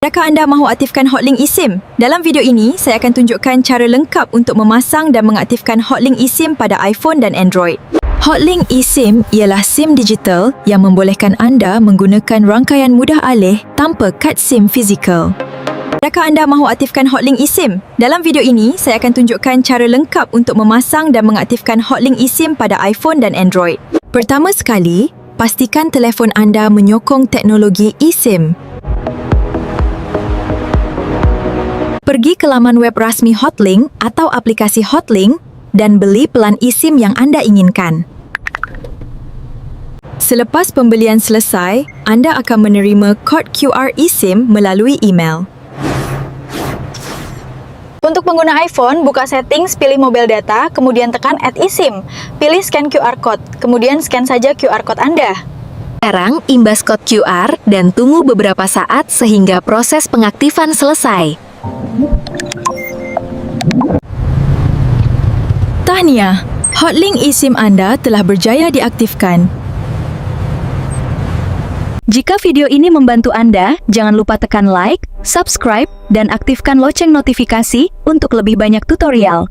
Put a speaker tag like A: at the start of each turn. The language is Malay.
A: Adakah anda mahu aktifkan Hotlink eSIM? Dalam video ini, saya akan tunjukkan cara lengkap untuk memasang dan mengaktifkan Hotlink eSIM pada iPhone dan Android. Hotlink eSIM ialah SIM digital yang membolehkan anda menggunakan rangkaian mudah alih tanpa kad SIM fizikal. Adakah anda mahu aktifkan Hotlink eSIM? Dalam video ini, saya akan tunjukkan cara lengkap untuk memasang dan mengaktifkan Hotlink eSIM pada iPhone dan Android. Pertama sekali, pastikan telefon anda menyokong teknologi eSIM. Pergi ke laman web rasmi Hotlink atau aplikasi Hotlink dan beli pelan eSIM yang anda inginkan. Selepas pembelian selesai, anda akan menerima kod QR eSIM melalui email.
B: Untuk pengguna iPhone, buka settings, pilih mobile data, kemudian tekan Add eSIM. Pilih scan QR code, kemudian scan saja QR code Anda.
C: Sekarang imbas kod QR dan tunggu beberapa saat sehingga proses pengaktifan selesai.
A: Tahniah, Hotlink eSIM anda telah berjaya diaktifkan.
C: Jika video ini membantu Anda, jangan lupa tekan like, subscribe, dan aktifkan lonceng notifikasi untuk lebih banyak tutorial.